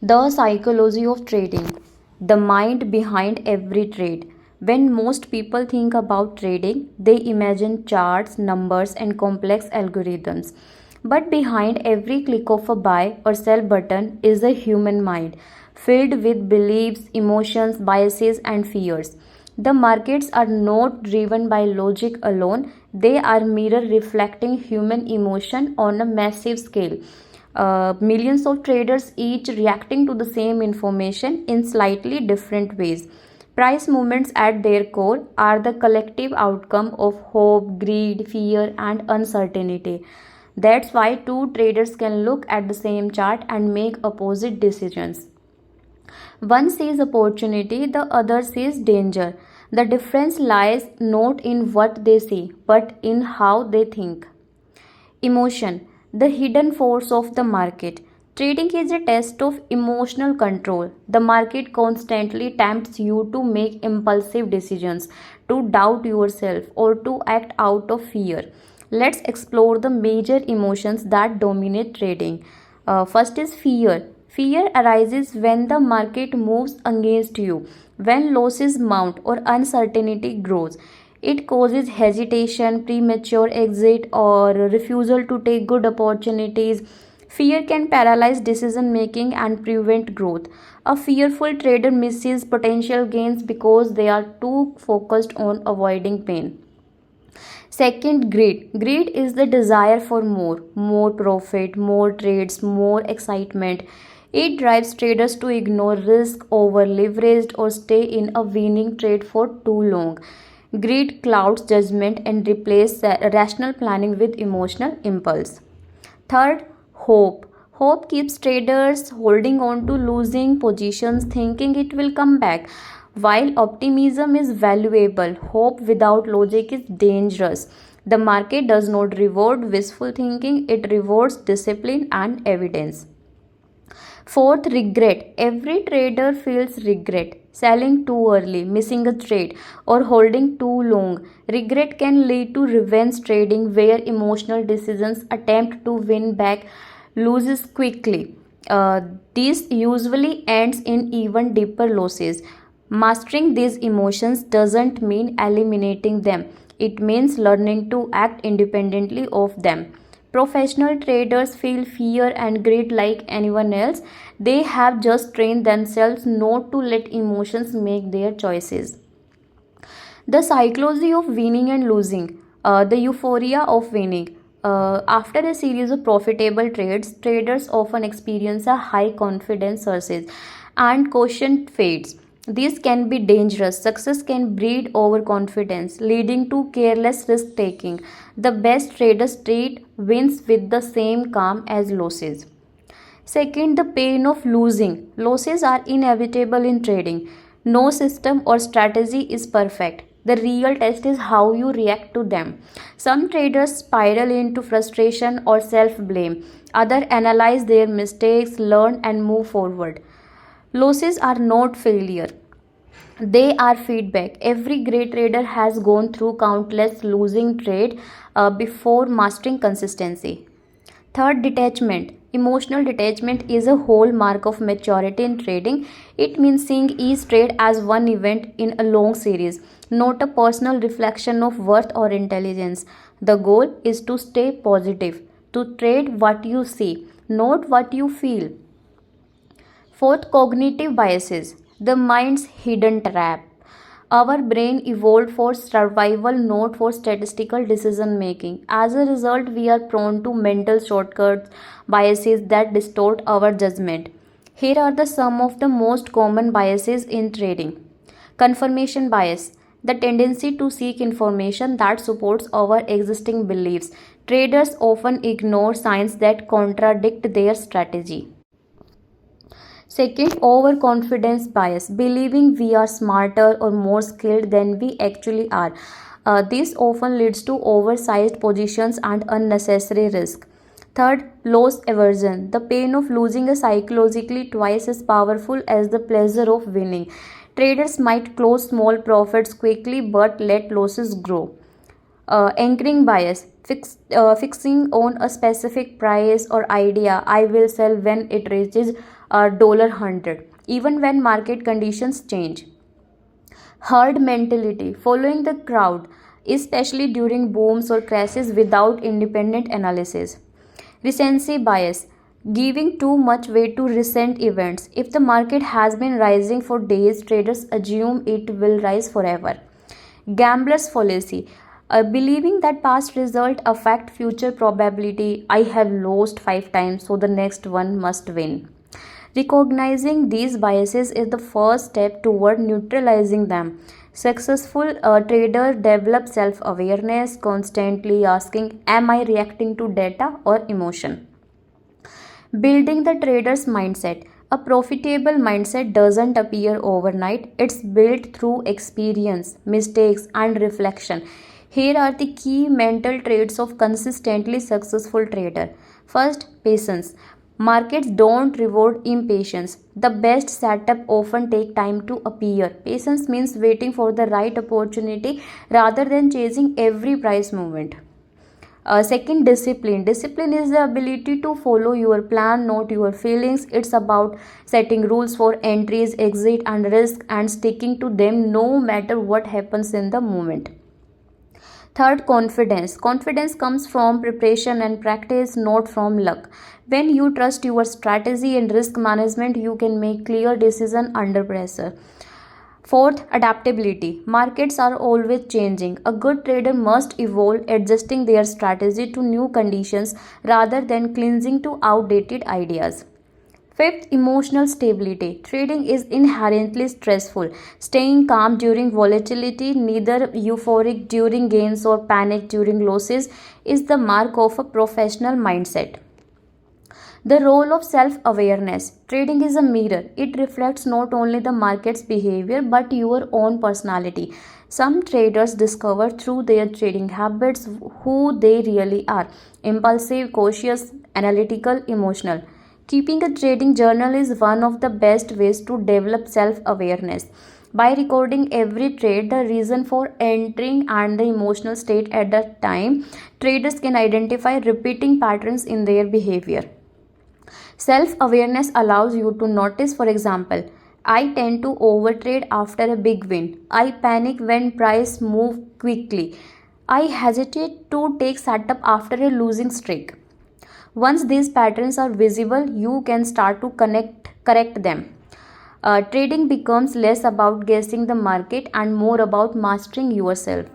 The psychology of trading, the mind behind every trade. When most people think about trading, they imagine charts, numbers, and complex algorithms. But behind every click of a buy or sell button is a human mind filled with beliefs, emotions, biases, and fears. The markets are not driven by logic alone, they are mirror reflecting human emotion on a massive scale. Millions of traders each reacting to the same information in slightly different ways. Price movements at their core are the collective outcome of hope, greed, fear, and uncertainty. That's why two traders can look at the same chart and make opposite decisions. One sees opportunity, the other sees danger. The difference lies not in what they see, but in how they think. Emotion, the hidden force of the market. Trading is a test of emotional control. The market constantly tempts you to make impulsive decisions, to doubt yourself, or to act out of fear. Let's explore the major emotions that dominate trading. First is fear. Fear arises when the market moves against you, when losses mount or uncertainty grows. It causes hesitation, premature exit, or refusal to take good opportunities. Fear can paralyze decision making and prevent growth. A fearful trader misses potential gains because they are too focused on avoiding pain. Second, greed. Greed is the desire for more profit, more trades, more excitement. It drives traders to ignore risk, over leveraged, or stay in a winning trade for too long. Greed clouds judgment and replaces rational planning with emotional impulse. Third, hope. Hope keeps traders holding on to losing positions thinking it will come back. While optimism is valuable, hope without logic is dangerous. The market does not reward wishful thinking, it rewards discipline and evidence. Fourth, regret. Every trader feels regret. Selling too early, missing a trade, or holding too long. Regret can lead to revenge trading where emotional decisions attempt to win back loses quickly. This usually ends in even deeper losses. Mastering these emotions doesn't mean eliminating them, it means learning to act independently of them. Professional traders feel fear and greed like anyone else. They have just trained themselves not to let emotions make their choices. The psychology of winning and losing, the euphoria of winning. After a series of profitable trades, traders often experience a high confidence surges and caution fades. This can be dangerous. Success can breed overconfidence, leading to careless risk taking. The best traders treat wins with the same calm as losses. Second, the pain of losing. Losses are inevitable in trading. No system or strategy is perfect. The real test is how you react to them. Some traders spiral into frustration or self blame. Others analyze their mistakes, learn, and move forward. Losses are not failure, they are feedback. Every great trader has gone through countless losing trade before mastering consistency. Third, detachment. Emotional detachment is a hallmark of maturity in trading. It means seeing each trade as one event in a long series, not a personal reflection of worth or intelligence. The goal is to stay positive, to trade what you see, not what you feel. Fourth, cognitive biases, the mind's hidden trap. Our brain evolved for survival, not for statistical decision making. As a result, we are prone to mental shortcuts, biases that distort our judgment. Here are the some of the most common biases in trading. Confirmation bias, the tendency to seek information that supports our existing beliefs. Traders often ignore signs that contradict their strategy. Second, overconfidence bias, believing we are smarter or more skilled than we actually are. This often leads to oversized positions and unnecessary risk. Third, loss aversion, the pain of losing is psychologically twice as powerful as the pleasure of winning. Traders might close small profits quickly but let losses grow. Anchoring bias, fixing on a specific price or idea, I will sell when it reaches $100 even when market conditions change. Herd mentality, following the crowd, especially during booms or crashes without independent analysis. Recency bias, giving too much weight to recent events. If the market has been rising for days, traders assume it will rise forever. Gambler's fallacy, believing that past results affect future probability. I have lost 5 times, so the next one must win. Recognizing these biases is the first step toward neutralizing them. Successful trader develop self-awareness, constantly asking, am I reacting to data or emotion? Building the trader's mindset. A profitable mindset doesn't appear overnight, it's built through experience, mistakes, and reflection. Here are the key mental traits of consistently successful trader. First, patience. Markets don't reward impatience. The best setup often take time to appear. Patience means waiting for the right opportunity rather than chasing every price movement. Second, discipline. Discipline is the ability to follow your plan, not your feelings. It's about setting rules for entries, exit, and risk and sticking to them no matter what happens in the moment. Third, confidence. Confidence comes from preparation and practice, not from luck. When you trust your strategy and risk management, you can make clear decisions under pressure. Fourth, adaptability. Markets are always changing. A good trader must evolve, adjusting their strategy to new conditions rather than clinging to outdated ideas. Fifth, emotional stability. Trading is inherently stressful. Staying calm during volatility, neither euphoric during gains or panic during losses, is the mark of a professional mindset. The role of self awareness. Trading is a mirror. It reflects not only the market's behavior but your own personality. Some traders discover through their trading habits who they really are: impulsive, cautious, analytical, emotional. Keeping a trading journal is one of the best ways to develop self awareness. By recording every trade, the reason for entering, and the emotional state at the time, traders can identify repeating patterns in their behavior. Self awareness allows you to notice, for example, I tend to overtrade after a big win. I panic when price move quickly. I hesitate to take setup after a losing streak. Once these patterns are visible, you can start to correct them. Trading becomes less about guessing the market and more about mastering yourself.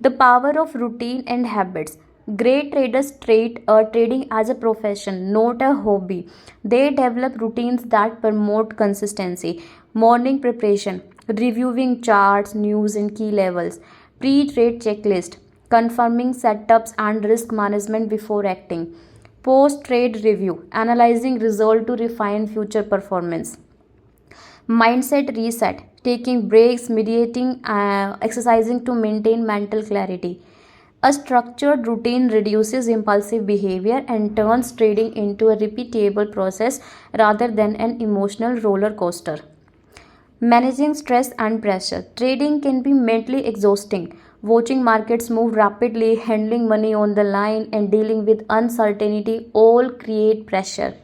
The power of routine and habits. Great traders treat trading as a profession, not a hobby. They develop routines that promote consistency. Morning preparation, reviewing charts, news, and key levels. Pre-trade checklist, confirming setups and risk management before acting. Post-trade review, analyzing result to refine future performance. Mindset reset, taking breaks, meditating, exercising to maintain mental clarity. A structured routine reduces impulsive behavior and turns trading into a repeatable process rather than an emotional roller coaster. Managing stress and pressure. Trading can be mentally exhausting. Watching markets move rapidly, handling money on the line, and dealing with uncertainty all create pressure.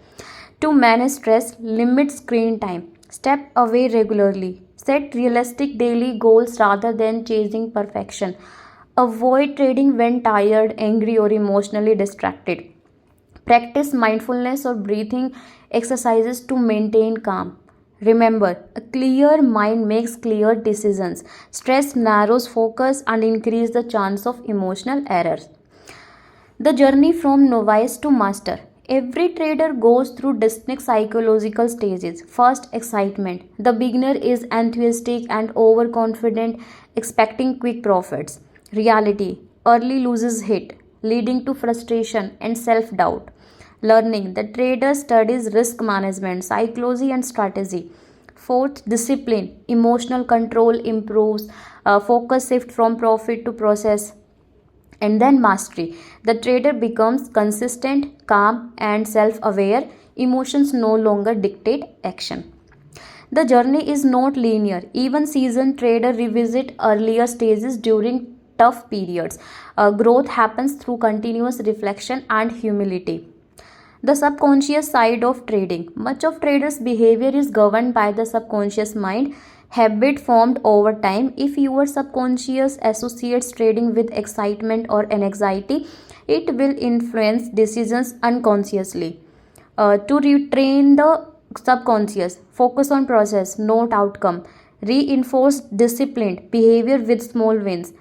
To manage stress, limit screen time. Step away regularly. Set realistic daily goals rather than chasing perfection. Avoid trading when tired, angry, or emotionally distracted. Practice mindfulness or breathing exercises to maintain calm. Remember, a clear mind makes clear decisions. Stress narrows focus and increases the chance of emotional errors. The journey from novice to master. Every trader goes through distinct psychological stages. First, excitement. The beginner is enthusiastic and overconfident, expecting quick profits. Reality. Early losses hit, leading to frustration and self doubt. Learning. The trader studies risk management, psychology, and strategy. Fourth, discipline. Emotional control improves, focus shift from profit to process. And then mastery. The trader becomes consistent, calm, and self aware. Emotions no longer dictate action. The journey is not linear. Even seasoned traders revisit earlier stages during tough periods. Growth happens through continuous reflection and humility. The subconscious side of trading. Much of traders' behavior is governed by the subconscious mind, habit formed over time. If your subconscious associates trading with excitement or anxiety, it will influence decisions unconsciously. To retrain the subconscious, focus on process, not outcome. Reinforce disciplined behavior with small wins.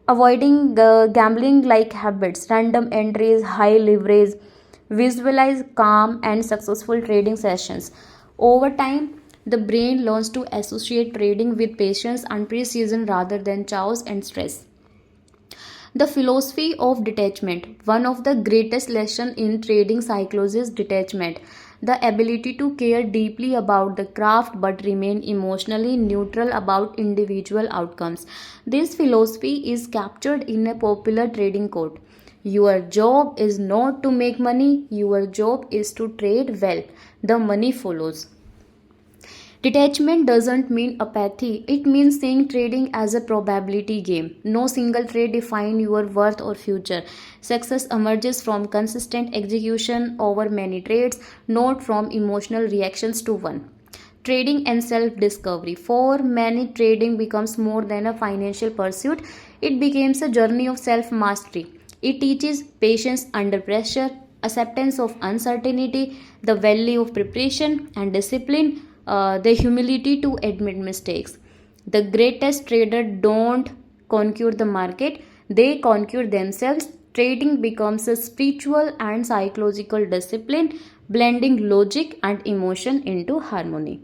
Avoiding gambling like habits, random entries, high leverage. Visualize calm and successful trading sessions. Over time, the brain learns to associate trading with patience and precision rather than chaos and stress. The philosophy of detachment. One of the greatest lessons in trading psychology is detachment. The ability to care deeply about the craft but remain emotionally neutral about individual outcomes. This philosophy is captured in a popular trading quote. Your job is not to make money, your job is to trade well. The money follows. Detachment doesn't mean apathy, it means seeing trading as a probability game. No single trade defines your worth or future. Success emerges from consistent execution over many trades, not from emotional reactions to one. Trading and self discovery. For many, trading becomes more than a financial pursuit, it becomes a journey of self mastery. It teaches patience under pressure, acceptance of uncertainty, the value of preparation and discipline, the humility to admit mistakes. The greatest trader don't conquer the market, they conquer themselves. Trading becomes a spiritual and psychological discipline, blending logic and emotion into harmony.